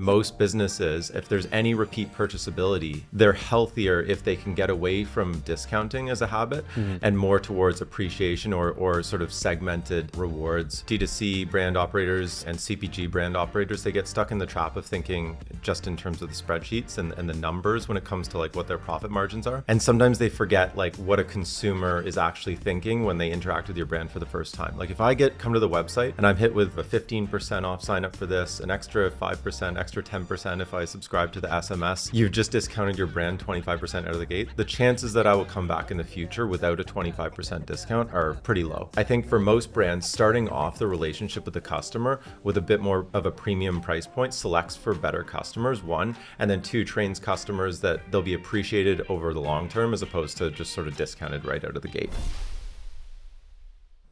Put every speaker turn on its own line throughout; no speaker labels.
most businesses, if there's any repeat purchasability, they're healthier if they can get away from discounting as a habit and more towards appreciation or sort of segmented rewards. D2C brand operators and CPG brand operators, they get stuck in the trap of thinking just in terms of the spreadsheets and the numbers when it comes to like what their profit margins are. And sometimes they forget like what a consumer is actually thinking when they interact with your brand for the first time. Like if I come to the website and I'm hit with a 15% off sign up for this, an extra 5%, extra 10% if I subscribe to the SMS, you've just discounted your brand 25% out of the gate. The chances that I will come back in the future without a 25% discount are pretty low. I think for most brands, starting off the relationship with the customer with a bit more of a premium price point selects for better customers, one, and then two, trains customers that they'll be appreciated over the long term as opposed to just sort of discounted right out of the gate.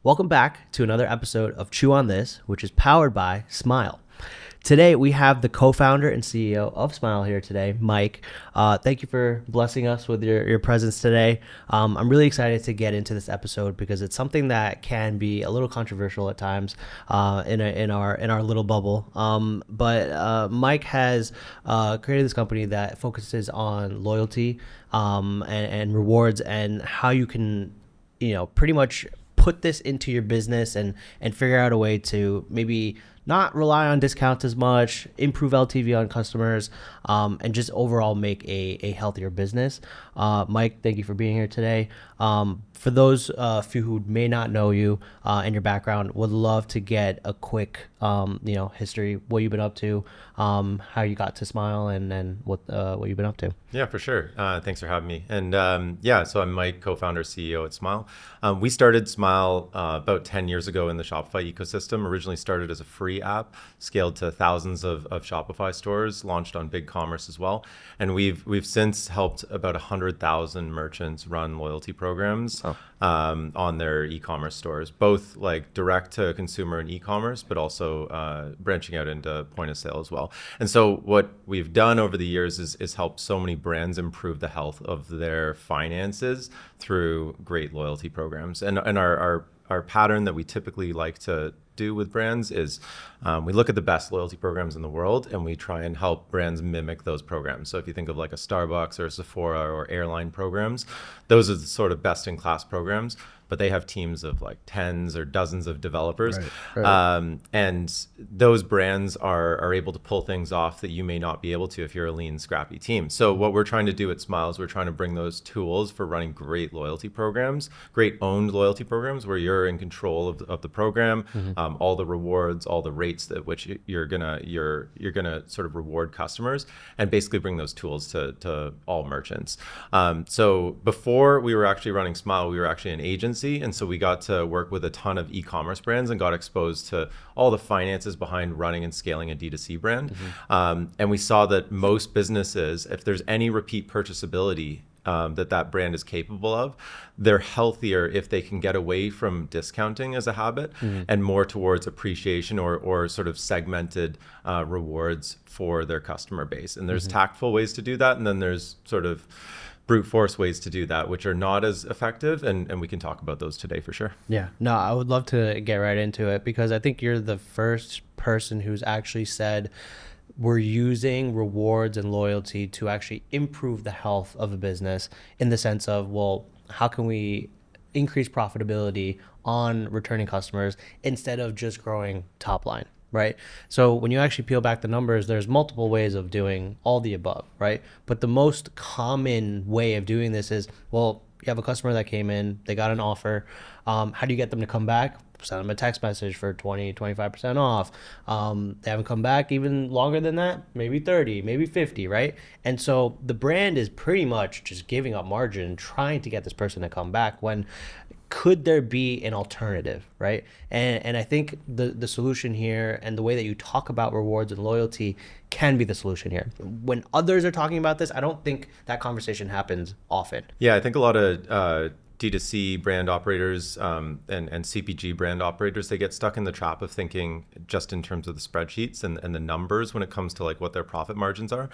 Welcome back to another episode of Chew on This, which is powered by Smile. Today, we have the co-founder and CEO of Smile here today, Mike. Thank you for blessing us with your presence today. I'm really excited to get into this episode because it's something that can be a little controversial at times in our little bubble. But Mike has created this company that focuses on loyalty and rewards and how you can, pretty much put this into your business and figure out a way to maybe not rely on discounts as much, improve LTV on customers, and just overall make a healthier business. Mike, thank you for being here today. For those few who may not know you and your background, would love to get a quick, history, what you've been up to, how you got to Smile, and then what you've been up to.
Yeah, for sure. Thanks for having me. And so I'm Mike, co-founder, CEO at Smile. We started Smile about 10 years ago in the Shopify ecosystem. Originally started as a free app, scaled to thousands of Shopify stores, launched on BigCommerce as well. And we've since helped about 100,000 merchants run loyalty programs on their e-commerce stores, both like direct to consumer and e-commerce, but also branching out into point of sale as well. And so what we've done over the years is help so many brands improve the health of their finances through great loyalty programs. And our pattern that we typically like to do with brands is we look at the best loyalty programs in the world and we try and help brands mimic those programs. So if you think of like a Starbucks or a Sephora or airline programs, those are the sort of best in class programs, but they have teams of like tens or dozens of developers. Right. And those brands are able to pull things off that you may not be able to if you're a lean, scrappy team. So what we're trying to do at Smile is we're trying to bring those tools for running great loyalty programs, great owned loyalty programs where you're in control of the program, all the rewards, all the rates at which you're gonna sort of reward customers, and basically bring those tools to all merchants. So before we were actually running Smile, we were actually an agency. And so we got to work with a ton of e-commerce brands and got exposed to all the finances behind running and scaling a D2C brand. And we saw that most businesses, if there's any repeat purchasability that brand is capable of, they're healthier if they can get away from discounting as a habit and more towards appreciation or sort of segmented rewards for their customer base. And there's tactful ways to do that. And then there's sort of brute force ways to do that, which are not as effective. And we can talk about those today for sure.
Yeah, no, I would love to get right into it because I think you're the first person who's actually said we're using rewards and loyalty to actually improve the health of a business in the sense of, well, how can we increase profitability on returning customers instead of just growing top line? Right. So when you actually peel back the numbers, there's multiple ways of doing all the above. Right. But the most common way of doing this is, well, you have a customer that came in, they got an offer. How do you get them to come back? Send them a text message for 20-25% off. They haven't come back even longer than that, maybe 30, maybe 50, right? And so the brand is pretty much just giving up margin, trying to get this person to come back when could there be an alternative, right? And I think the solution here and the way that you talk about rewards and loyalty can be the solution here. When others are talking about this, I don't think that conversation happens often.
Yeah, I think a lot of D2C brand operators and CPG brand operators, they get stuck in the trap of thinking just in terms of the spreadsheets and the numbers when it comes to like what their profit margins are.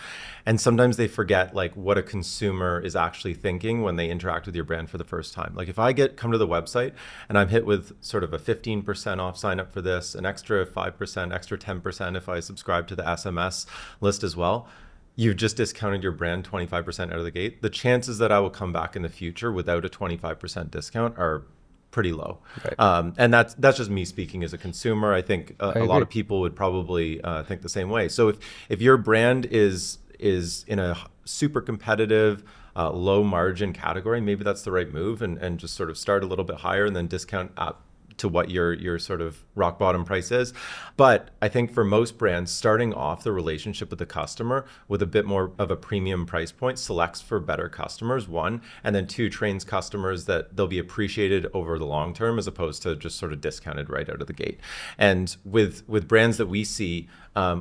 And sometimes they forget like what a consumer is actually thinking when they interact with your brand for the first time. Like if I come to the website and I'm hit with sort of a 15% off sign up for this, an extra 5%, extra 10% if I subscribe to the SMS list as well, you've just discounted your brand 25% out of the gate. The chances that I will come back in the future without a 25% discount are pretty low. Right. And that's just me speaking as a consumer. I think a lot of people would probably think the same way. So if your brand is in a super competitive, low margin category, maybe that's the right move, and just sort of start a little bit higher and then discount up to what your sort of rock bottom price is. But I think for most brands, starting off the relationship with the customer with a bit more of a premium price point selects for better customers, one, and then two, trains customers that they'll be appreciated over the long term as opposed to just sort of discounted right out of the gate. And with brands that we see,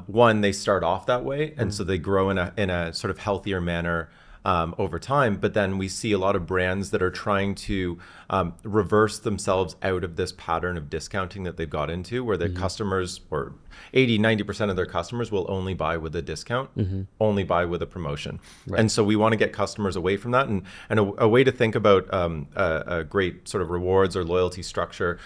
one, they start off that way, and so they grow in a sort of healthier manner over time. But then we see a lot of brands that are trying to reverse themselves out of this pattern of discounting that they've got into, where the customers, or 80-90% of their customers, will only buy with a discount, only buy with a promotion. Right. And so we want to get customers away from that. And a way to think about a great sort of rewards or loyalty structure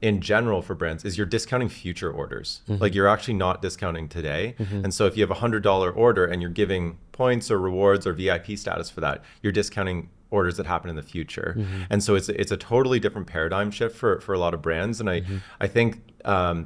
in general for brands is you're discounting future orders. Like you're actually not discounting today. And so if you have a $100 order and you're giving points or rewards or VIP status for that, you're discounting orders that happen in the future. And so it's a totally different paradigm shift for a lot of brands. And I think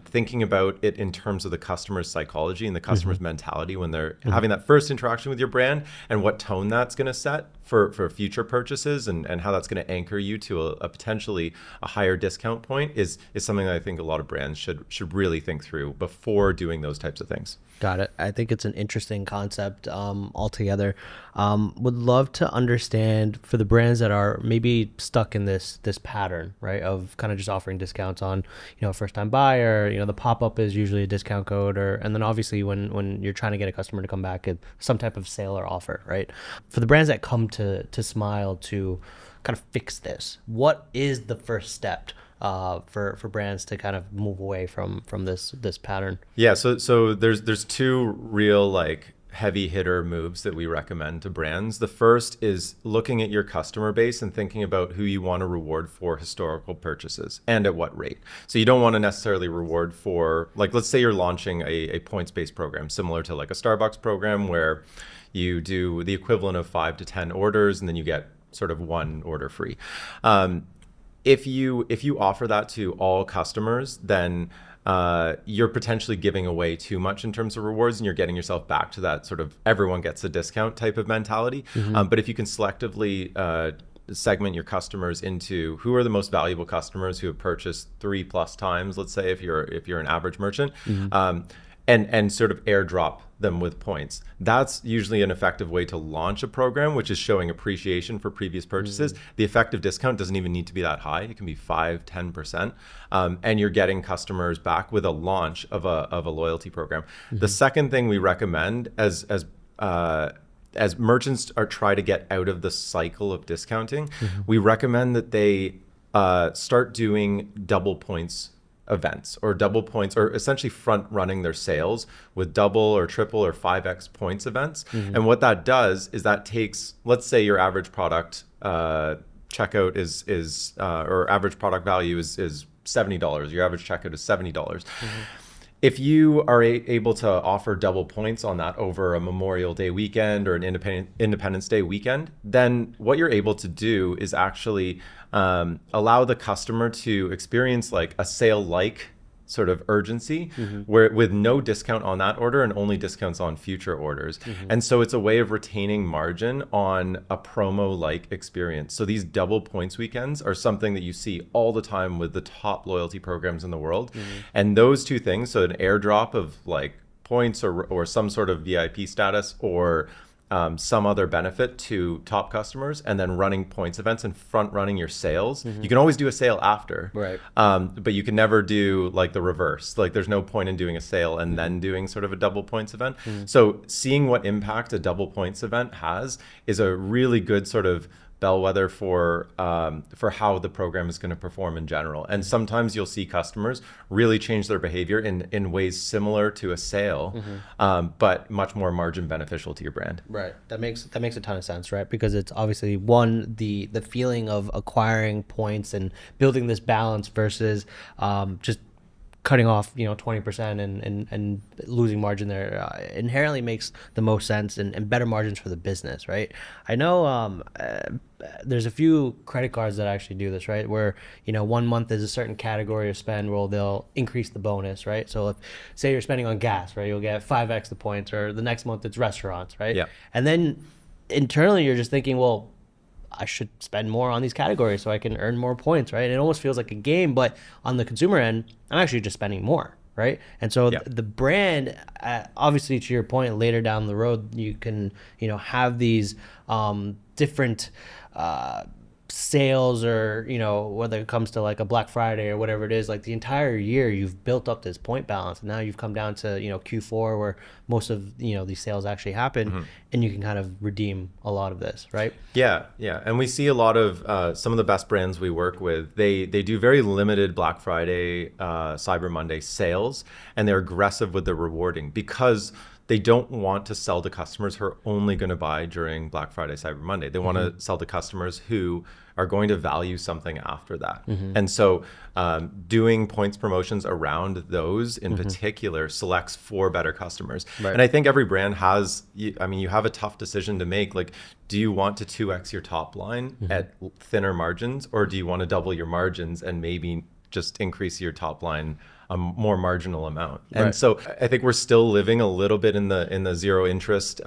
thinking about it in terms of the customer's psychology and the customer's mentality when they're having that first interaction with your brand, and what tone that's going to set for future purchases, and how that's going to anchor you to a potentially a higher discount point is something that I think a lot of brands should really think through before doing those types of things.
Got it. I think it's an interesting concept altogether. Would love to understand for the brands that are maybe stuck in this pattern, right, of kind of just offering discounts on, first time buyer, the pop-up is usually a discount code, and then obviously when you're trying to get a customer to come back, it's some type of sale or offer, right? For the brands that come to Smile to kind of fix this, what is the first step for brands to kind of move away from this pattern?
Yeah, so there's two real like heavy hitter moves that we recommend to brands. The first is looking at your customer base and thinking about who you want to reward for historical purchases and at what rate. So you don't want to necessarily reward for, like, let's say you're launching a points-based program similar to like a Starbucks program where you do the equivalent of 5 to 10 orders and then you get sort of one order free. If you offer that to all customers, then you're potentially giving away too much in terms of rewards, and you're getting yourself back to that sort of everyone gets a discount type of mentality. But if you can selectively segment your customers into who are the most valuable customers who have purchased 3+ times, let's say if you're an average merchant, and sort of airdrop them with points. That's usually an effective way to launch a program, which is showing appreciation for previous purchases. The effective discount doesn't even need to be that high. It can be 5-10%. And you're getting customers back with a launch of a loyalty program. The second thing we recommend as merchants try to get out of the cycle of discounting, we recommend that they start doing double points events or double points, or essentially front running their sales with double or triple or 5x points events. And what that does is that takes, let's say your average product checkout is or average product value is $70. Your average checkout is $70. If you are able to offer double points on that over a Memorial Day weekend or an Independence Day weekend, then what you're able to do is actually allow the customer to experience like a sale-like sort of urgency, where with no discount on that order and only discounts on future orders. And so it's a way of retaining margin on a promo-like experience. So these double points weekends are something that you see all the time with the top loyalty programs in the world. And those two things, so an airdrop of like points or some sort of VIP status or some other benefit to top customers, and then running points events and front running your sales. You can always do a sale after,
right?
But you can never do like the reverse. Like there's no point in doing a sale and then doing sort of a double points event. So seeing what impact a double points event has is a really good sort of bellwether for how the program is going to perform in general. And sometimes you'll see customers really change their behavior in ways similar to a sale, but much more margin beneficial to your brand.
Right. That makes a ton of sense, right? Because it's obviously one, the feeling of acquiring points and building this balance versus just cutting off 20% and losing margin there inherently makes the most sense and better margins for the business, right? I know there's a few credit cards that actually do this, right? Where 1 month is a certain category of spend where they'll increase the bonus, right? So if say you're spending on gas, right, you'll get 5x the points, or the next month it's restaurants, right?
Yeah.
And then internally you're just thinking, well, I should spend more on these categories so I can earn more points, right? And it almost feels like a game, but on the consumer end, I'm actually just spending more, right? And so the brand, obviously to your point, later down the road, you can, have these different sales, or whether it comes to like a Black Friday or whatever it is, like the entire year you've built up this point balance, and now you've come down to Q4 where most of these sales actually happen, and you can kind of redeem a lot of this, right?
Yeah And we see a lot of some of the best brands we work with, they do very limited Black Friday, Cyber Monday sales, and they're aggressive with the rewarding because they don't want to sell to customers who are only going to buy during Black Friday, Cyber Monday. They want to sell to customers who are going to value something after that. And so doing points promotions around those in particular selects for better customers. Right. And I think every brand has, you have a tough decision to make. Like, do you want to 2x your top line at thinner margins, or do you want to double your margins and maybe just increase your top line a more marginal amount? And so I think we're still living a little bit in the zero interest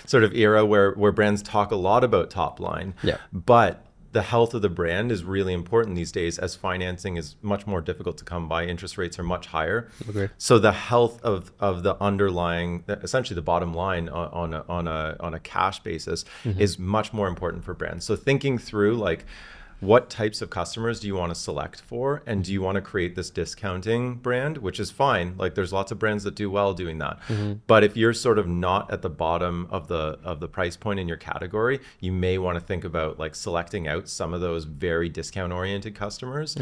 sort of era where brands talk a lot about top line. Yeah. But the health of the brand is really important these days, as financing is much more difficult to come by. Interest rates are much higher. Okay. So the health of the underlying, essentially the bottom line on a cash basis is much more important for brands. So thinking through, like, what types of customers do you want to select for, and do you want to create this discounting brand, which is fine. Like, there's lots of brands that do well doing that. But if you're sort of not at the bottom of the price point in your category, you may want to think about like selecting out some of those very discount oriented customers,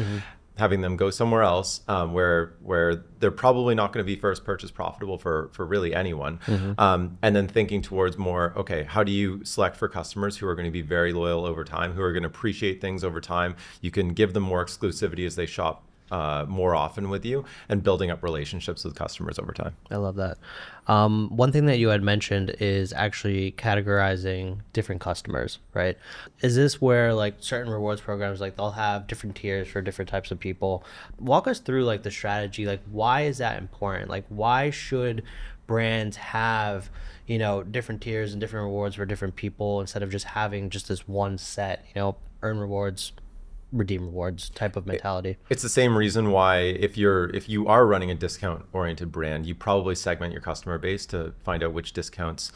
having them go somewhere else where they're probably not going to be first purchase profitable for really anyone. And then thinking towards more, okay, how do you select for customers who are going to be very loyal over time, who are going to appreciate things over time? You can give them more exclusivity as they shop more often with you, and building up relationships with customers over time.
I love that. One thing that you had mentioned is actually categorizing different customers, right? Is this where like certain rewards programs, like they'll have different tiers for different types of people? Walk us through like the strategy, like why is that important? Like, why should brands have different tiers and different rewards for different people instead of just having just this one set, earn rewards, redeem rewards type of mentality? It's
the same reason why if you are running a discount oriented brand, you probably segment your customer base to find out which discounts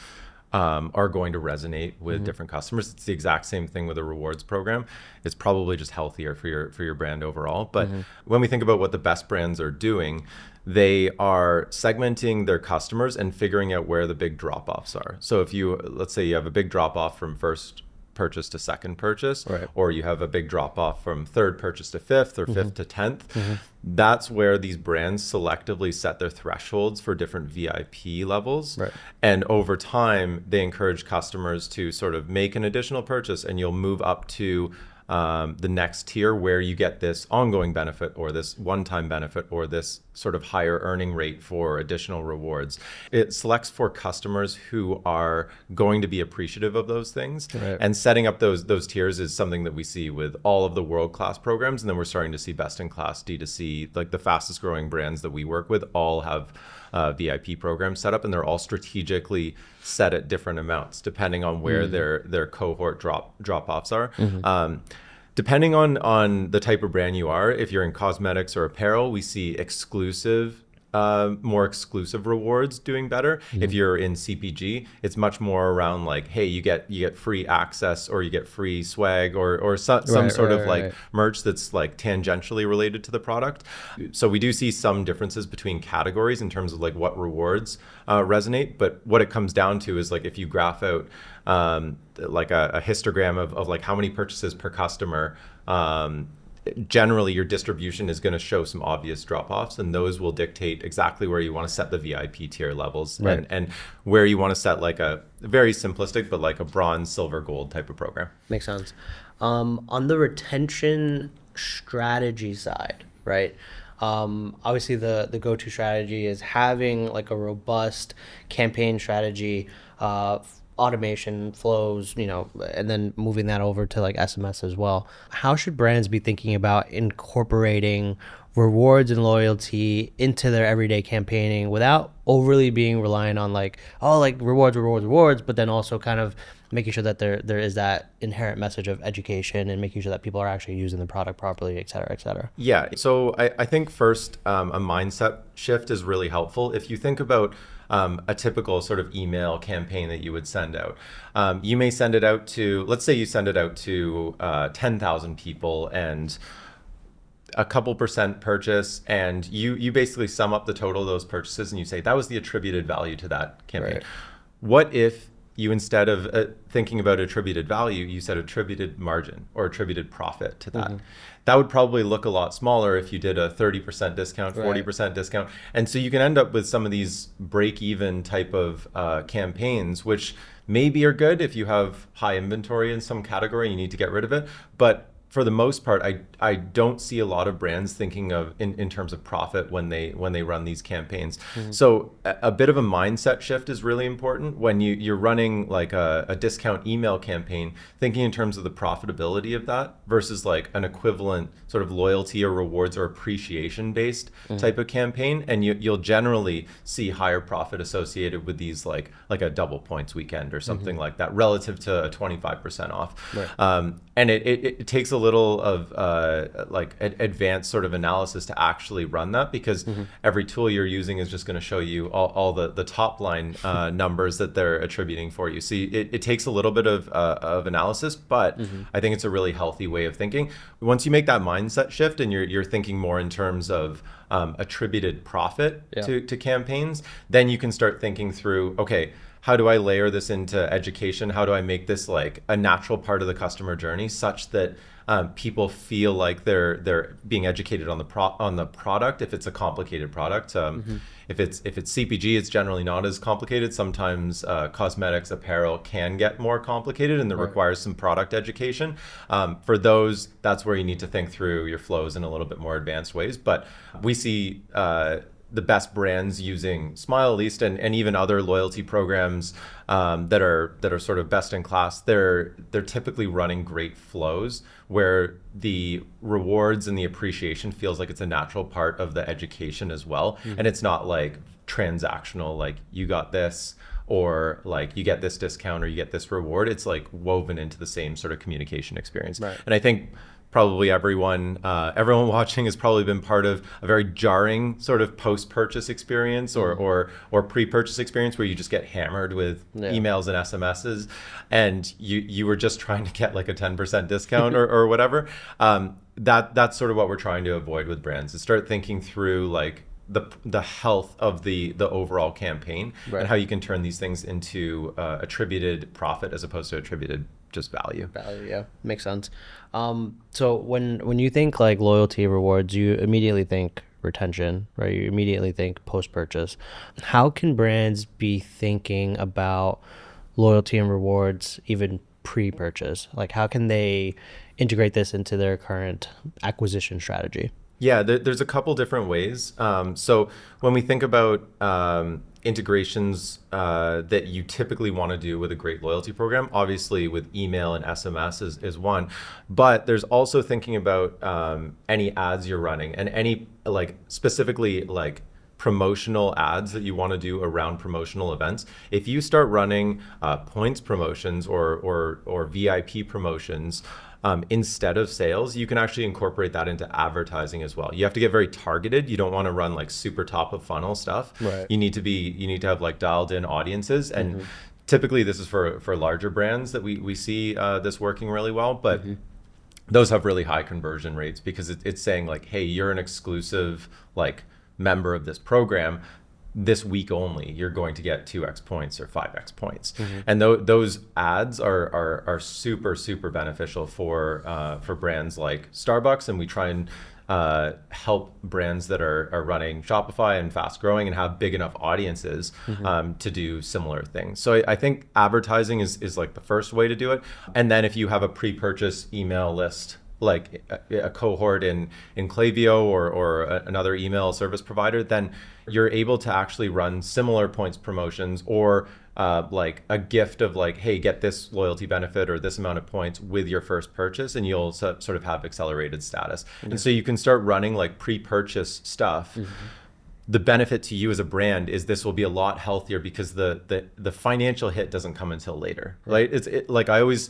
are going to resonate with different customers. It's the exact same thing with a rewards program. It's probably just healthier for your brand overall. But when we think about what the best brands are doing, they are segmenting their customers and figuring out where the big drop-offs are. So if let's say you have a big drop-off from first purchase to second purchase, or you have a big drop off from third purchase to fifth, or fifth to 10th, that's where these brands selectively set their thresholds for different VIP levels. And over time, they encourage customers to sort of make an additional purchase, and you'll move up to the next tier where you get this ongoing benefit, or this one-time benefit, or this sort of higher earning rate for additional rewards. It selects for customers who are going to be appreciative of those things. And setting up those tiers is something that we see with all of the world-class programs. And then we're starting to see best-in-class D2C, like the fastest growing brands that we work with all have VIP programs set up, and they're all strategically set at different amounts depending on where their cohort drop-offs are. Depending on the type of brand you are, if you're in cosmetics or apparel, we see exclusive more exclusive rewards doing better. If you're in CPG, it's much more around like, hey, you get free access, or you get free swag, or some sort of like merch that's like tangentially related to the product. So we do see some differences between categories in terms of like what rewards resonate. But what it comes down to is like if you graph out like a histogram of like how many purchases per customer, generally your distribution is going to show some obvious drop-offs, and those will dictate exactly where you want to set the VIP tier levels, and where you want to set like a very simplistic but like a bronze, silver, gold type of program.
Makes sense. On the retention strategy side, right? Obviously the go-to strategy is having like a robust campaign strategy, automation flows, and then moving that over to like SMS as well. How should brands be thinking about incorporating rewards and loyalty into their everyday campaigning without overly being reliant on like, oh, like rewards, but then also kind of making sure that there is that inherent message of education and making sure that people are actually using the product properly, et cetera, et cetera?
Yeah. So I think first, a mindset shift is really helpful. If you think about a typical sort of email campaign that you would send out, you may send it out to, let's say you send it out to 10,000 people, and a couple percent purchase, and you basically sum up the total of those purchases and you say that was the attributed value to that campaign. Right. What if you, instead of thinking about attributed value, you said attributed margin or attributed profit to that? That would probably look a lot smaller if you did a 30% discount, 40% discount. And so you can end up with some of these break-even type of campaigns, which maybe are good if you have high inventory in some category, you need to get rid of it. But for the most part, I don't see a lot of brands thinking of in terms of profit when they run these campaigns. So a bit of a mindset shift is really important when you're running like a discount email campaign, thinking in terms of the profitability of that versus like an equivalent sort of loyalty or rewards or appreciation based type of campaign. And you'll generally see higher profit associated with these like a double points weekend or something like that relative to a 25% off. Right. And it takes a little of like advanced sort of analysis to actually run that, because every tool you're using is just going to show you all the top line numbers that they're attributing for you. So it takes a little bit of analysis, but I think it's a really healthy way of thinking. Once you make that mindset shift and you're thinking more in terms of attributed profit to campaigns, then you can start thinking through, okay, how do I layer this into education? How do I make this like a natural part of the customer journey such that people feel like they're being educated on the product if it's a complicated product. If it's CPG, it's generally not as complicated. Sometimes cosmetics, apparel can get more complicated, and that requires some product education. For those, that's where you need to think through your flows in a little bit more advanced ways. But we see the best brands using Smile, at least, and even other loyalty programs that are sort of best in class. They're typically running great flows where the rewards and the appreciation feels like it's a natural part of the education as well, and it's not like transactional, like you got this, or like you get this discount or you get this reward. It's like woven into the same sort of communication experience. And I think probably everyone watching has probably been part of a very jarring sort of post-purchase experience or pre-purchase experience where you just get hammered with emails and SMSs, and you were just trying to get like a 10% discount or whatever. That's sort of what we're trying to avoid with brands, is start thinking through like the health of the overall campaign and how you can turn these things into attributed profit as opposed to attributed just value.
Yeah, makes sense. So when you think like loyalty rewards, you immediately think retention, right? You immediately think post-purchase. How can brands be thinking about loyalty and rewards even pre-purchase? Like how can they integrate this into their current acquisition strategy?
Yeah, there's a couple different ways. So when we think about integrations that you typically want to do with a great loyalty program, obviously with email and SMS is one, but there's also thinking about any ads you're running and any like specifically like promotional ads that you want to do around promotional events. If you start running points promotions or VIP promotions instead of sales, you can actually incorporate that into advertising as well. You have to get very targeted. You don't want to run like super top of funnel stuff.
Right.
You need to have like dialed in audiences. And typically this is for larger brands that we see this working really well, but those have really high conversion rates because it's saying like, hey, you're an exclusive like member of this program. This week only, you're going to get 2x points or 5x points, and those ads are super beneficial for brands like Starbucks, and we try and help brands that are running Shopify and fast growing and have big enough audiences to do similar things. So I think advertising is like the first way to do it, and then if you have a pre-purchase email list, like a cohort in Klaviyo or another email service provider, then you're able to actually run similar points promotions or like a gift of like, hey, get this loyalty benefit or this amount of points with your first purchase, and you'll sort of have accelerated status. And so you can start running like pre-purchase stuff. The benefit to you as a brand is this will be a lot healthier because the financial hit doesn't come until later, right? Like I always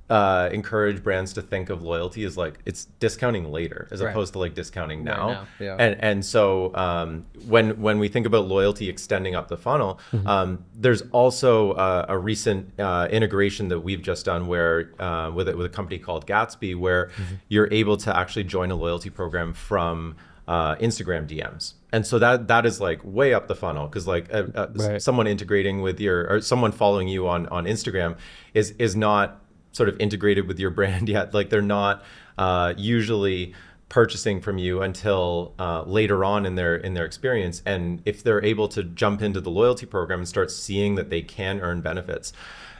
encourage brands to think of loyalty as like it's discounting later as opposed to like discounting now.
Yeah.
And so when we think about loyalty extending up the funnel, there's also a recent integration that we've just done where with a company called Gatsby, where you're able to actually join a loyalty program from Instagram DMs. And so that is like way up the funnel because like someone integrating with or someone following you on Instagram is not sort of integrated with your brand yet. Like they're not usually purchasing from you until later on in their experience. And if they're able to jump into the loyalty program and start seeing that they can earn benefits,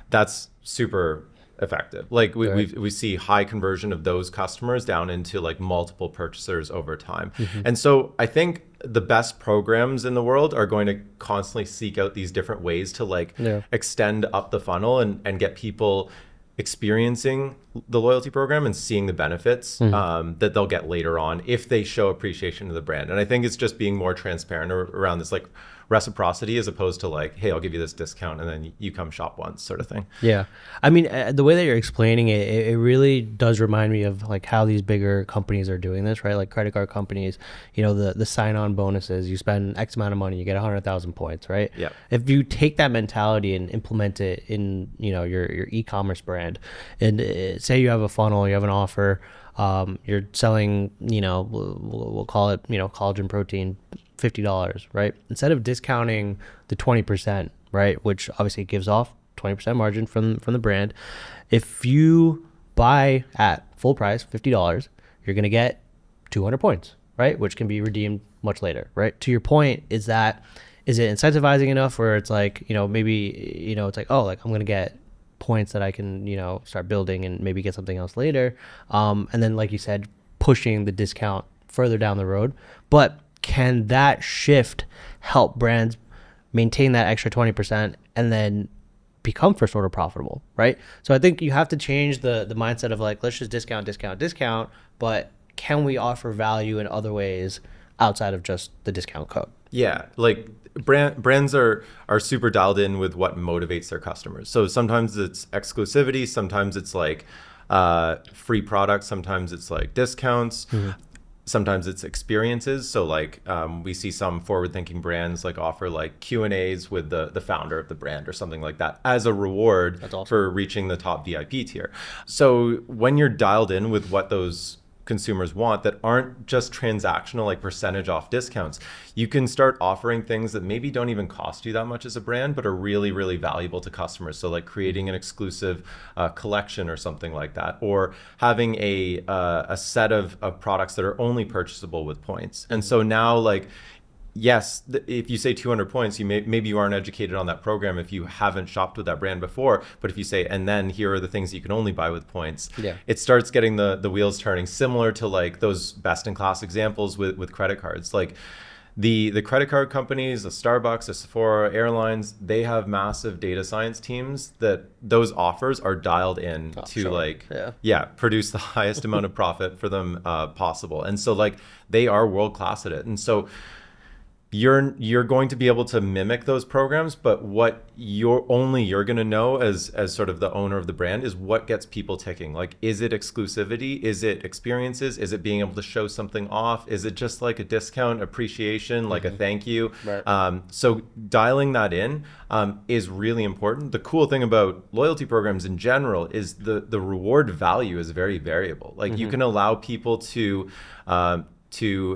that's super effective. Like we see high conversion of those customers down into like multiple purchasers over time. And so I think the best programs in the world are going to constantly seek out these different ways to like extend up the funnel and get people experiencing the loyalty program and seeing the benefits that they'll get later on if they show appreciation to the brand. And I think it's just being more transparent around this like reciprocity as opposed to like, hey, I'll give you this discount and then you come shop once sort of thing.
Yeah. I mean, the way that you're explaining it, it really does remind me of like how these bigger companies are doing this, right? Like credit card companies, you know, the sign-on bonuses, you spend X amount of money, you get 100,000 points, right?
Yeah.
If you take that mentality and implement it in, you know, your e-commerce brand, and say you have a funnel, you have an offer, you're selling, you know, we'll call it, you know, collagen protein, $50, right? Instead of discounting the 20%, right, which obviously gives off 20% margin from the brand, if you buy at full price, $50, you're going to get 200 points, right, which can be redeemed much later, right? To your point, is it incentivizing enough where it's like, you know, maybe, you know, it's like, oh, like I'm going to get points that I can, you know, start building and maybe get something else later. And then, like you said, pushing the discount further down the road. But can that shift help brands maintain that extra 20% and then become first order profitable, right? So I think you have to change the mindset of like, let's just discount, but can we offer value in other ways outside of just the discount code?
Yeah, like brands are super dialed in with what motivates their customers. So sometimes it's exclusivity, sometimes it's like free products, sometimes it's like discounts. Sometimes it's experiences. So like we see some forward-thinking brands like offer like Q&As with the founder of the brand or something like that as a reward for reaching the top VIP tier. So when you're dialed in with what those consumers want that aren't just transactional like percentage off discounts, you can start offering things that maybe don't even cost you that much as a brand but are really, really valuable to customers. So like creating an exclusive collection or something like that, or having a set of products that are only purchasable with points. And so now like, yes, if you say 200 points, maybe you aren't educated on that program if you haven't shopped with that brand before. But if you say, and then here are the things you can only buy with points, it starts getting the wheels turning, similar to like those best in class examples with credit cards. Like the credit card companies, the Starbucks, the Sephora, airlines, they have massive data science teams that those offers are dialed in to produce the highest amount of profit for them possible. And so like they are world class at it. And so you're going to be able to mimic those programs, but what you're going to know as sort of the owner of the brand is what gets people ticking. Like, is it exclusivity? Is it experiences? Is it being able to show something off? Is it just like a discount, appreciation, like a thank you?
Right.
So dialing that in is really important. The cool thing about loyalty programs in general is the reward value is very variable. Like, you can allow people to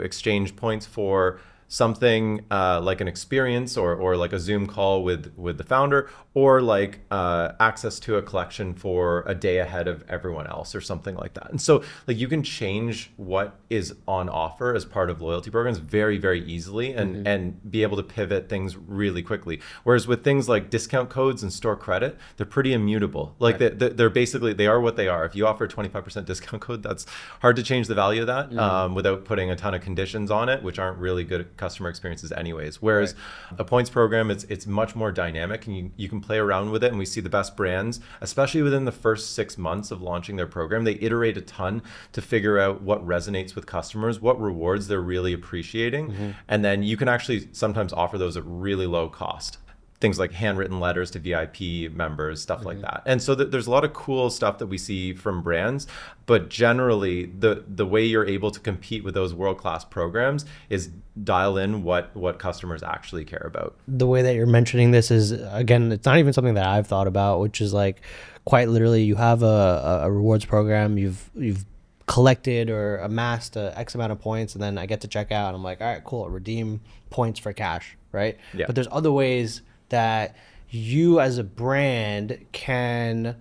exchange points for something like an experience or like a Zoom call with the founder, or like access to a collection for a day ahead of everyone else or something like that. And so like you can change what is on offer as part of loyalty programs very, very easily and be able to pivot things really quickly. Whereas with things like discount codes and store credit, they're pretty immutable. Like they're basically, they are what they are. If you offer a 25% discount code, that's hard to change the value of that without putting a ton of conditions on it, which aren't really good customer experiences anyways. Whereas a points program, it's much more dynamic, and you can play around with it. And we see the best brands, especially within the first 6 months of launching their program, they iterate a ton to figure out what resonates with customers, what rewards they're really appreciating. And then you can actually sometimes offer those at really low cost. Things like handwritten letters to VIP members, stuff like that. And so there's a lot of cool stuff that we see from brands, but generally the way you're able to compete with those world-class programs is dial in what customers actually care about.
The way that you're mentioning this is, again, it's not even something that I've thought about, which is like quite literally you have a rewards program, you've collected or amassed a X amount of points, and then I get to check out and I'm like, all right, cool, redeem points for cash, right?
Yeah.
But there's other ways that you as a brand can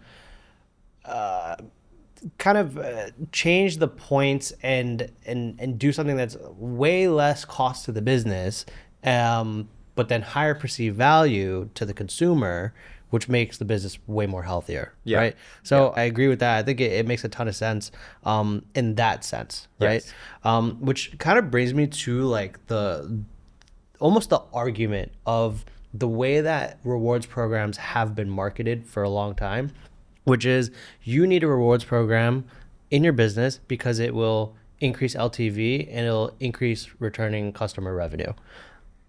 change the points and do something that's way less cost to the business, but then higher perceived value to the consumer, which makes the business way more healthier, right? So I agree with that. I think it makes a ton of sense in that sense, right?
Yes.
Which kind of brings me to like almost the argument of the way that rewards programs have been marketed for a long time, which is you need a rewards program in your business because it will increase LTV and it'll increase returning customer revenue.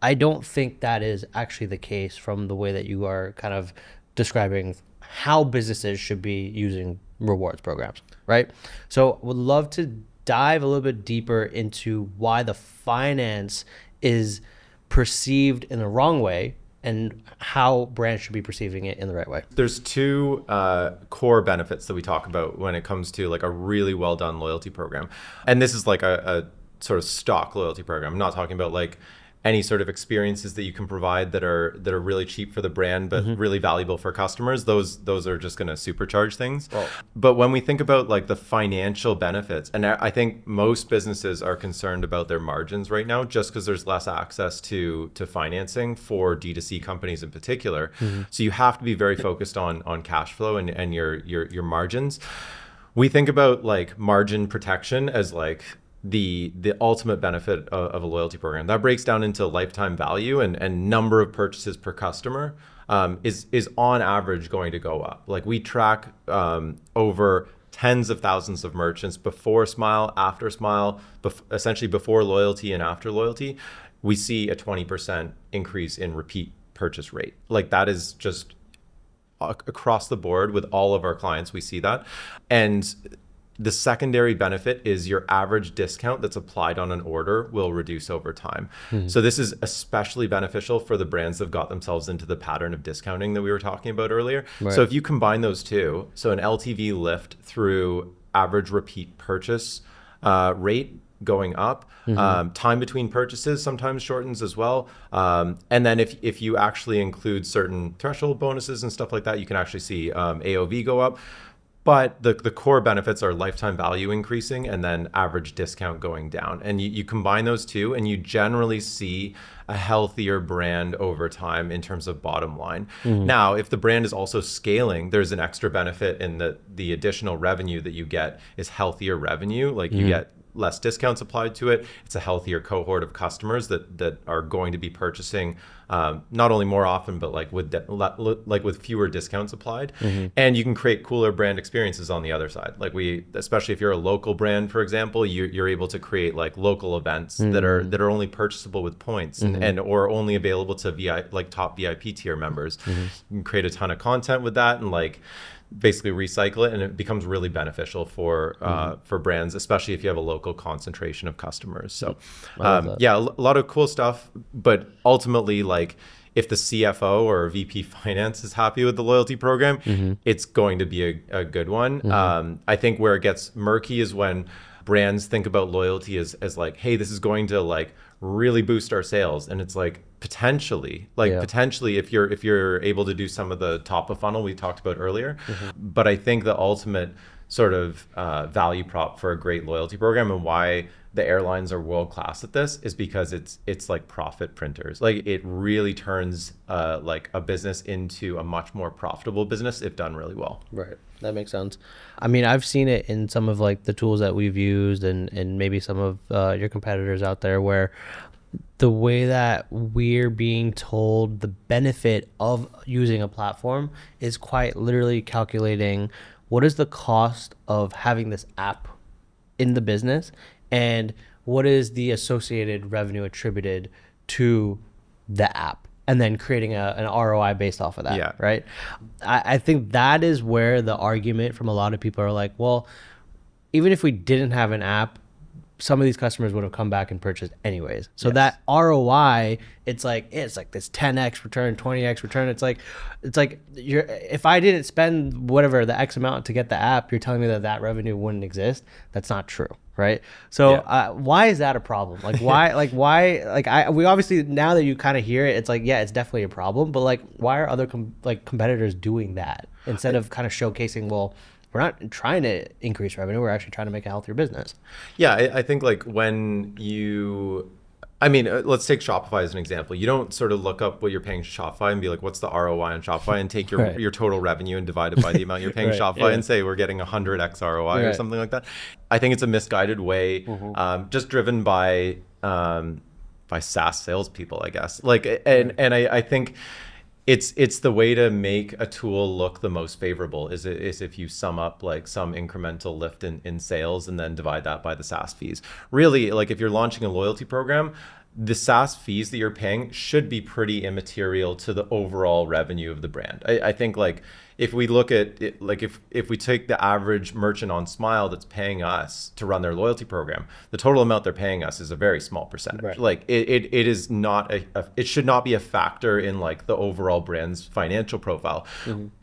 I don't think that is actually the case from the way that you are kind of describing how businesses should be using rewards programs, right? So would love to dive a little bit deeper into why the finance is perceived in the wrong way and how brands should be perceiving it in the right way.
There's two core benefits that we talk about when it comes to like a really well done loyalty program. And this is like a sort of stock loyalty program. I'm not talking about like any sort of experiences that you can provide that are really cheap for the brand but really valuable for customers. Those are just going to supercharge things. But when we think about like the financial benefits, and I think most businesses are concerned about their margins right now just because there's less access to financing for D2C companies in particular. So you have to be very focused on cash flow and your margins. We think about like margin protection as like the ultimate benefit of a loyalty program. That breaks down into lifetime value and number of purchases per customer is on average going to go up. Like we track over tens of thousands of merchants before Smile, after Smile, essentially before loyalty and after loyalty. We see a 20% increase in repeat purchase rate. Like that is just across the board with all of our clients. We see that. And the secondary benefit is your average discount that's applied on an order will reduce over time. So this is especially beneficial for the brands that have got themselves into the pattern of discounting that we were talking about earlier. Right. So if you combine those two, so an LTV lift through average repeat purchase rate going up, time between purchases sometimes shortens as well. And then if you actually include certain threshold bonuses and stuff like that, you can actually see AOV go up. But the core benefits are lifetime value increasing and then average discount going down. And you combine those two and you generally see a healthier brand over time in terms of bottom line. Now, if the brand is also scaling, there's an extra benefit in the additional revenue that you get is healthier revenue. Like you get less discounts applied to it. It's a healthier cohort of customers that are going to be purchasing not only more often, but like with fewer discounts applied. And you can create cooler brand experiences on the other side. Like especially if you're a local brand, for example, you're able to create like local events that are only purchasable with points and or only available to top VIP tier members. You can create a ton of content with that and like basically recycle it, and it becomes really beneficial for brands, especially if you have a local concentration of customers. So yeah, a lot of cool stuff, but ultimately, like, if the CFO or VP finance is happy with the loyalty program, it's going to be a good one. I think where it gets murky is when brands think about loyalty as like, hey, this is going to like really boost our sales. And it's like, potentially if you're able to do some of the top of funnel we talked about earlier. But I think the ultimate sort of value prop for a great loyalty program and why the airlines are world class at this is because it's like profit printers. Like, it really turns like a business into a much more profitable business if done really well.
Right. That makes sense. I mean, I've seen it in some of like the tools that we've used and maybe some of your competitors out there, where the way that we're being told the benefit of using a platform is quite literally calculating what is the cost of having this app in the business and what is the associated revenue attributed to the app, and then creating an ROI based off of that, right? I think that is where the argument from a lot of people are like, well, even if we didn't have an app, some of these customers would have come back and purchased anyways. So that ROI, it's like this 10x return, 20x return. It's like if I didn't spend whatever the X amount to get the app, you're telling me that revenue wouldn't exist. That's not true, right? So why is that a problem? Like why we obviously, now that you kind of hear it, it's like, yeah, it's definitely a problem. But like, why are other competitors doing that instead of kind of showcasing, well, we're not trying to increase revenue. We're actually trying to make a healthier business.
Yeah, I think like let's take Shopify as an example. You don't sort of look up what you're paying Shopify and be like, what's the ROI on Shopify, and take your total revenue and divide it by the amount you're paying Shopify and say we're getting 100x ROI or something like that. I think it's a misguided way, just driven by SaaS salespeople, I guess. I think it's the way to make a tool look the most favorable is if you sum up like some incremental lift in sales and then divide that by the SaaS fees. Really, like, if you're launching a loyalty program, the SaaS fees that you're paying should be pretty immaterial to the overall revenue of the brand. I think like if we look at it, like if we take the average merchant on Smile that's paying us to run their loyalty program, the total amount they're paying us is a very small percentage. Right. Like it is not it should not be a factor in like the overall brand's financial profile.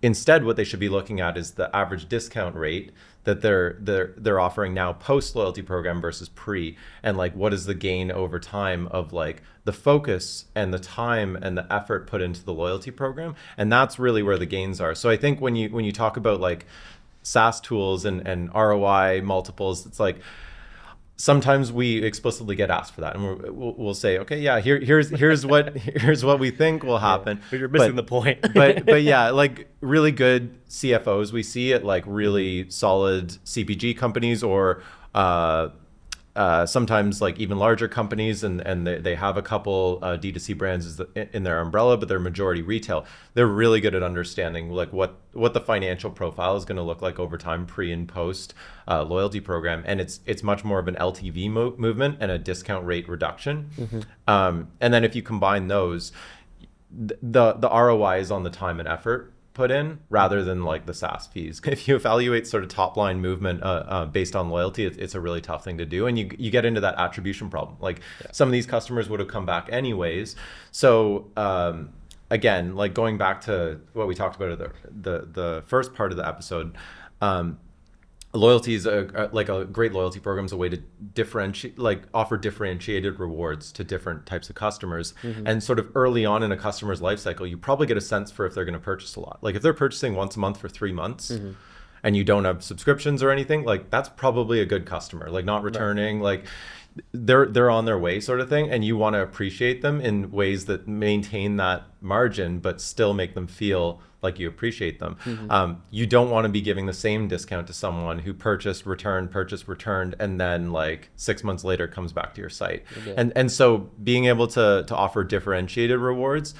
Instead, what they should be looking at is the average discount rate that they're offering now post loyalty program versus pre, and like what is the gain over time of like the focus and the time and the effort put into the loyalty program, and that's really where the gains are. So I think when you talk about like SaaS tools and ROI multiples, it's like sometimes we explicitly get asked for that, and we'll say, okay, yeah, here's what we think will happen.
But you're missing the point.
but yeah, like really good CFOs we see at like really solid CPG companies, or sometimes like even larger companies, and they have a couple D2C brands in their umbrella, but they're majority retail. They're really good at understanding like what the financial profile is going to look like over time, pre and post loyalty program, and it's much more of an LTV movement and a discount rate reduction. And then if you combine those, the ROI is on the time and effort put in rather than like the SaaS fees. If you evaluate sort of top line movement based on loyalty, it's a really tough thing to do, and you get into that attribution problem. Like some of these customers would have come back anyways. So again, like going back to what we talked about at the first part of the episode, loyalty is like a great loyalty program is a way to differentiate, like offer differentiated rewards to different types of customers. And sort of early on in a customer's life cycle, you probably get a sense for if they're going to purchase a lot. Like if they're purchasing once a month for 3 months and you don't have subscriptions or anything, like that's probably a good customer, like not returning, like they're on their way sort of thing. And you want to appreciate them in ways that maintain that margin, but still make them feel like you appreciate them.
Mm-hmm.
You don't want to be giving the same discount to someone who purchased, returned, and then like 6 months later comes back to your site.
Okay.
And so being able to offer differentiated rewards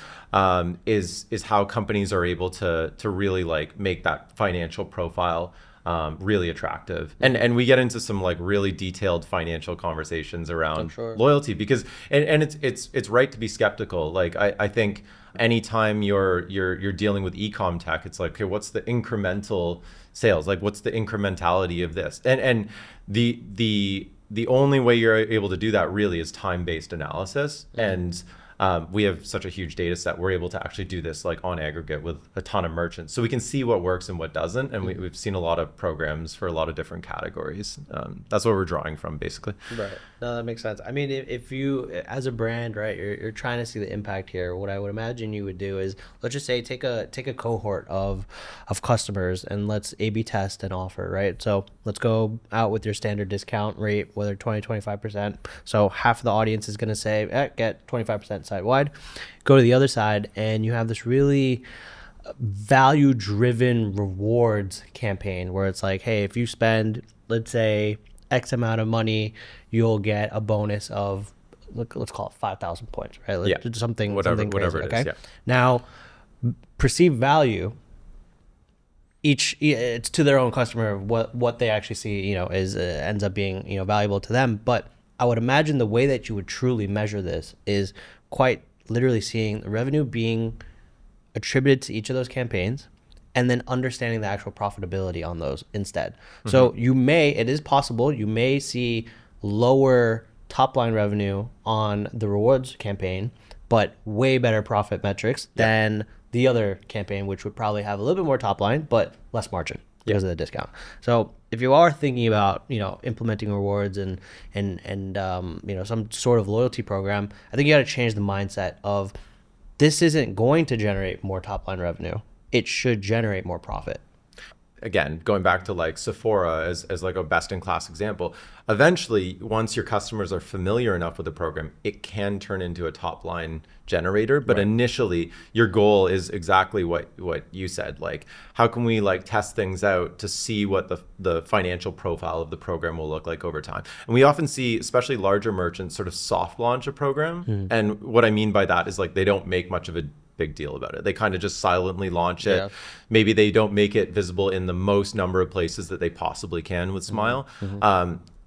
is how companies are able to really like make that financial profile really attractive. And we get into some like really detailed financial conversations around loyalty, because and it's right to be skeptical. Like I think anytime you're dealing with e-com tech, it's like, okay, what's the incremental sales? Like what's the incrementality of this? And the only way you're able to do that really is time-based analysis. And we have such a huge data set. We're able to actually do this like on aggregate with a ton of merchants. So we can see what works and what doesn't. And we've seen a lot of programs for a lot of different categories. That's what we're drawing from, basically.
Right. No, that makes sense. I mean, if you, as a brand, right, you're trying to see the impact here, what I would imagine you would do is, let's just say, take a cohort of customers and let's A/B test an offer, right? So let's go out with your standard discount rate, whether 20, 25%. So half of the audience is going to say, get 25% site wide. Go to the other side and you have this really value driven rewards campaign where it's like, hey, if you spend, let's say, X amount of money, you'll get a bonus of, let's call it 5,000 points, right? Like something
whatever
crazy,
it
okay?
is. Yeah.
Now, perceived value, it's to their own customer what they actually see, is ends up being valuable to them. But I would imagine the way that you would truly measure this is quite literally seeing the revenue being attributed to each of those campaigns, and then understanding the actual profitability on those instead. Mm-hmm. So it is possible, you may see lower top line revenue on the rewards campaign, but way better profit metrics than the other campaign, which would probably have a little bit more top line, but less margin because of the discount. So if you are thinking about, implementing rewards and some sort of loyalty program, I think you got to change the mindset of, this isn't going to generate more top line revenue. It should generate more profit.
Again, going back to like Sephora as like a best in class example, eventually, once your customers are familiar enough with the program, it can turn into a top line generator. But initially, your goal is exactly what you said. Like, how can we like test things out to see what the financial profile of the program will look like over time? And we often see, especially larger merchants, sort of soft launch a program. And what I mean by that is like they don't make much of a big deal about it. They kind of just silently launch it. Yeah. Maybe they don't make it visible in the most number of places that they possibly can with Smile.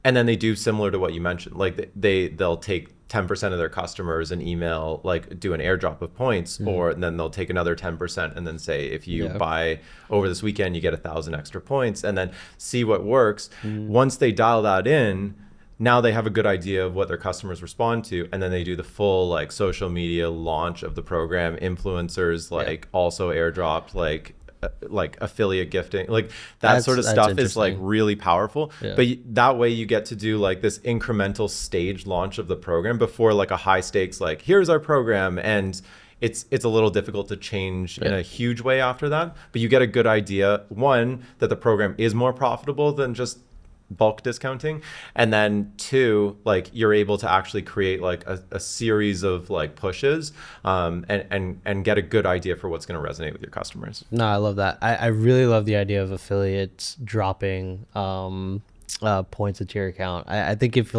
And then they do similar to what you mentioned. Like they'll take 10% of their customers and email, like do an airdrop of points, and then they'll take another 10% and then say, if you buy over this weekend, you get 1,000 extra points, and then see what works. Once they dial that in, now they have a good idea of what their customers respond to, and then they do the full like social media launch of the program, influencers, like also airdropped, like affiliate gifting, like that sort of stuff is like really powerful. But that way you get to do like this incremental stage launch of the program before like a high stakes, like here's our program, and it's a little difficult to change in a huge way after that. But you get a good idea, one, that the program is more profitable than just bulk discounting, and then two, like you're able to actually create like a series of like pushes and get a good idea for what's going to resonate with your customers.
No, I love that. I really love the idea of affiliates dropping points into your account. I think if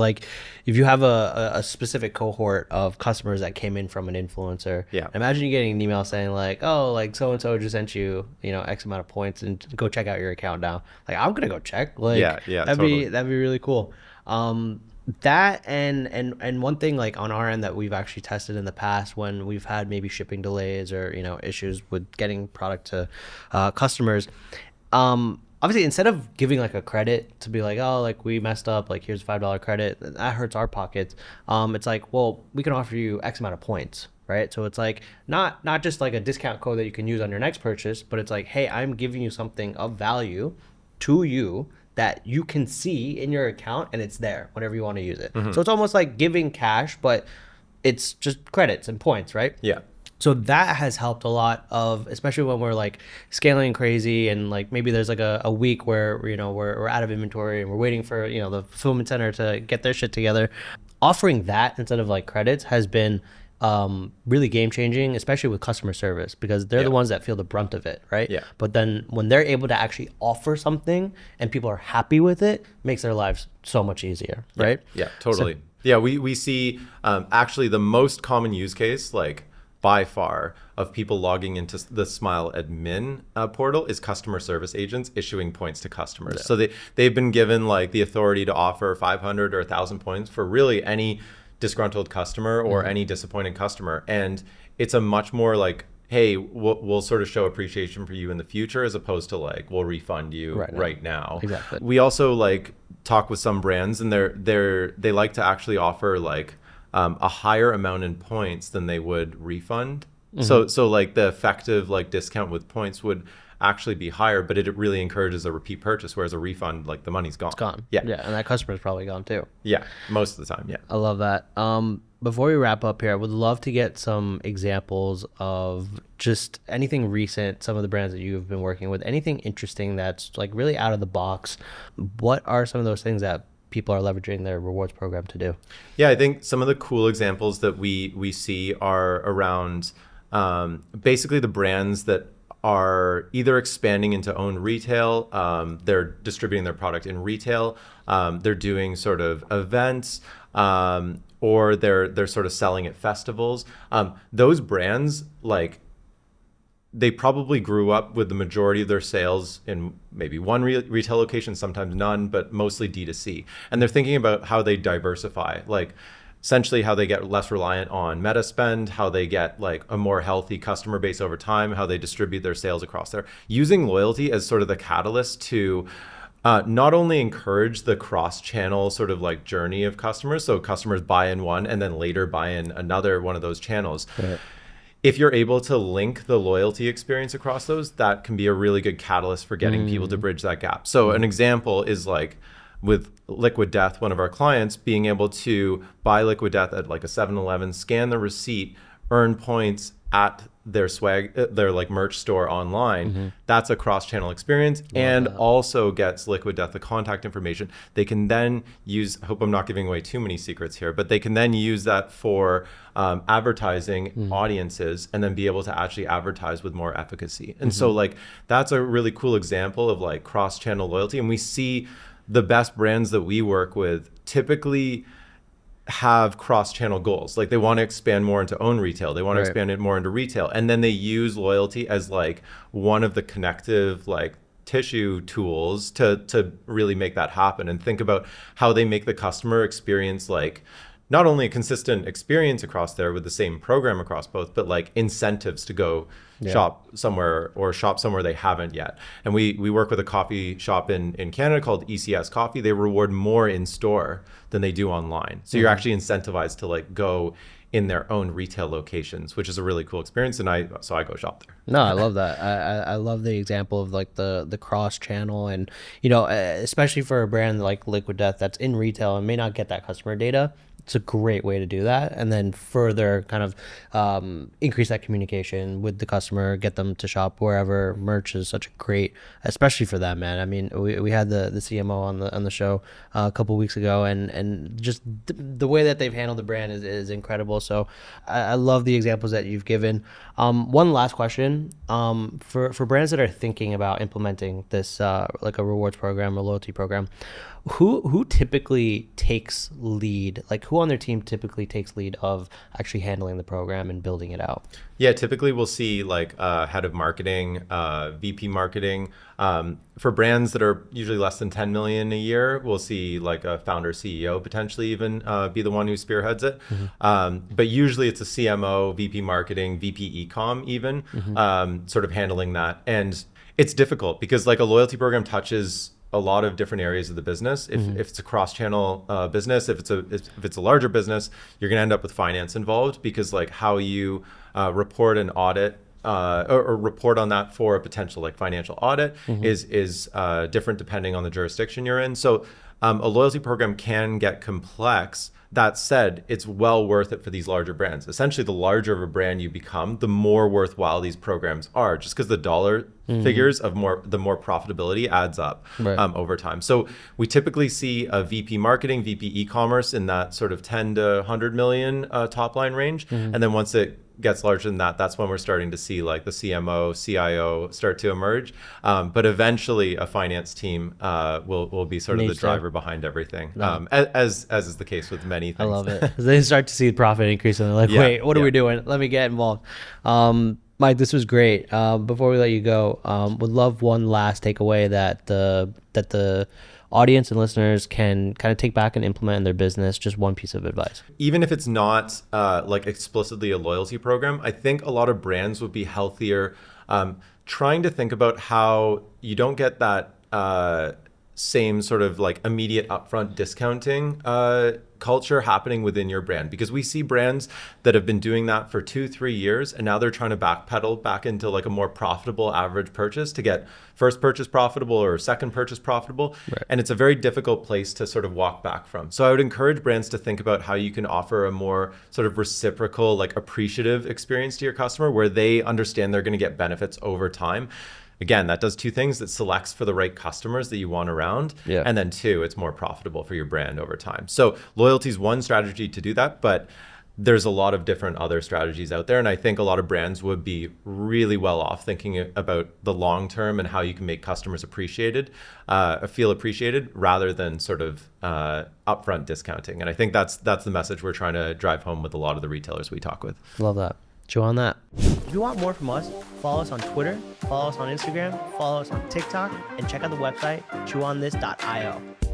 you have a specific cohort of customers that came in from an influencer, imagine you getting an email saying like, oh, like so and so just sent you X amount of points and go check out your account now. Like, I'm gonna go check. Like, that'd be really cool. That and one thing like on our end that we've actually tested in the past when we've had maybe shipping delays or issues with getting product to customers, obviously, instead of giving like a credit to be like, oh, like we messed up, like here's a $5 credit, that hurts our pockets. It's like, well, we can offer you X amount of points, right? So it's like not just like a discount code that you can use on your next purchase, but it's like, hey, I'm giving you something of value to you that you can see in your account, and it's there whenever you want to use it. So it's almost like giving cash, but it's just credits and points, right?
Yeah.
So that has helped a lot of, especially when we're like scaling crazy and like maybe there's like a week where we're out of inventory and we're waiting for the fulfillment center to get their shit together. Offering that instead of like credits has been really game changing, especially with customer service, because they're the ones that feel the brunt of it, right?
Yeah.
But then when they're able to actually offer something and people are happy with it, makes their lives so much easier, right?
Yeah, totally. We see actually the most common use case, like by far, of people logging into the Smile admin portal is customer service agents issuing points to customers.
Yeah.
So they've been given like the authority to offer 500 or 1,000 points for really any disgruntled customer or any disappointed customer. And it's a much more like, hey, we'll sort of show appreciation for you in the future, as opposed to like, we'll refund you right now.
Exactly.
We also like talk with some brands, and they like to actually offer like a higher amount in points than they would refund. So like the effective like discount with points would actually be higher, but it really encourages a repeat purchase, whereas a refund, like the money's gone.
It's gone.
Yeah.
And that customer's probably gone too.
Yeah, most of the time. Yeah.
I love that. Before we wrap up here, I would love to get some examples of just anything recent, some of the brands that you've been working with, anything interesting that's like really out of the box. What are some of those things that people are leveraging their rewards program to do?
Yeah, I think some of the cool examples that we see are around basically the brands that are either expanding into own retail, they're distributing their product in retail, they're doing sort of events, or they're sort of selling at festivals. Those brands, like, they probably grew up with the majority of their sales in maybe one retail location, sometimes none, but mostly D2C. And they're thinking about how they diversify, like essentially how they get less reliant on meta spend, how they get like a more healthy customer base over time, how they distribute their sales across there, using loyalty as sort of the catalyst to not only encourage the cross-channel sort of like journey of customers, so customers buy in one and then later buy in another one of those channels. Right. If you're able to link the loyalty experience across those, that can be a really good catalyst for getting people to bridge that gap. So an example is like with Liquid Death, one of our clients, being able to buy Liquid Death at like a 7-Eleven, scan the receipt, earn points at their their like merch store online. That's a cross-channel experience, and also gets Liquid Death the contact information. They can then use, I hope I'm not giving away too many secrets here, but they can then use that for advertising audiences, and then be able to actually advertise with more efficacy. And so like that's a really cool example of like cross-channel loyalty. And we see the best brands that we work with typically have cross-channel goals. Like they want to expand more into own retail. They want to expand it more into retail. And then they use loyalty as like one of the connective like tissue tools to really make that happen, and think about how they make the customer experience like not only a consistent experience across there with the same program across both, but like incentives to go shop somewhere or shop somewhere they haven't yet. And we work with a coffee shop in Canada called ECS Coffee. They reward more in store than they do online. So you're actually incentivized to like go in their own retail locations, which is a really cool experience. And I go shop there.
No, I love that. I love the example of like the cross channel, and you know, especially for a brand like Liquid Death that's in retail and may not get that customer data. It's a great way to do that, and then further kind of increase that communication with the customer, get them to shop wherever. Merch is such a great, especially for that, man. I mean, we had the CMO on the show a couple weeks ago, and just the way that they've handled the brand is incredible. So I love the examples that you've given. One last question, for brands that are thinking about implementing this like a rewards program or loyalty program, who typically takes lead? Like who on their team typically takes lead of actually handling the program and building it out?
Yeah, typically we'll see like head of marketing, VP marketing. For brands that are usually less than 10 million a year, we'll see like a founder CEO potentially even be the one who spearheads it. But usually it's a CMO, VP marketing, VP ecom even, sort of handling that. And it's difficult because like a loyalty program touches a lot of different areas of the business. If it's a cross-channel business, if it's a larger business, you're going to end up with finance involved, because like how you report an audit or report on that for a potential like financial audit is different depending on the jurisdiction you're in. So a loyalty program can get complex. That said, it's well worth it for these larger brands. Essentially, the larger of a brand you become, the more worthwhile these programs are, just because the dollar figures of the more profitability adds up over time. So we typically see a VP marketing, VP e-commerce in that sort of 10 to 100 million top line range. And then once it gets larger than that, that's when we're starting to see like the CMO, CIO start to emerge. But eventually a finance team will be sort of the driver behind everything, as is the case with many things.
I love it. They start to see the profit increase and they're like, wait, what are we doing? Let me get involved. Mike, this was great. Before we let you go, would love one last takeaway that the audience and listeners can kind of take back and implement in their business. Just one piece of advice.
Even if it's not like explicitly a loyalty program, I think a lot of brands would be healthier trying to think about how you don't get that same sort of like immediate upfront discounting culture happening within your brand, because we see brands that have been doing that for 2-3 years and now they're trying to backpedal back into like a more profitable average purchase to get first purchase profitable or second purchase profitable. And it's a very difficult place to sort of walk back from. So I would encourage brands to think about how you can offer a more sort of reciprocal, like appreciative experience to your customer where they understand they're going to get benefits over time. Again, that does two things. It selects for the right customers that you want around. And then two, it's more profitable for your brand over time. So loyalty is one strategy to do that, but there's a lot of different other strategies out there. And I think a lot of brands would be really well off thinking about the long term and how you can make customers feel appreciated rather than sort of upfront discounting. And I think that's the message we're trying to drive home with a lot of the retailers we talk with.
Love that. Chew on that. If you want more from us, follow us on Twitter, follow us on Instagram, follow us on TikTok, and check out the website chewonthis.io.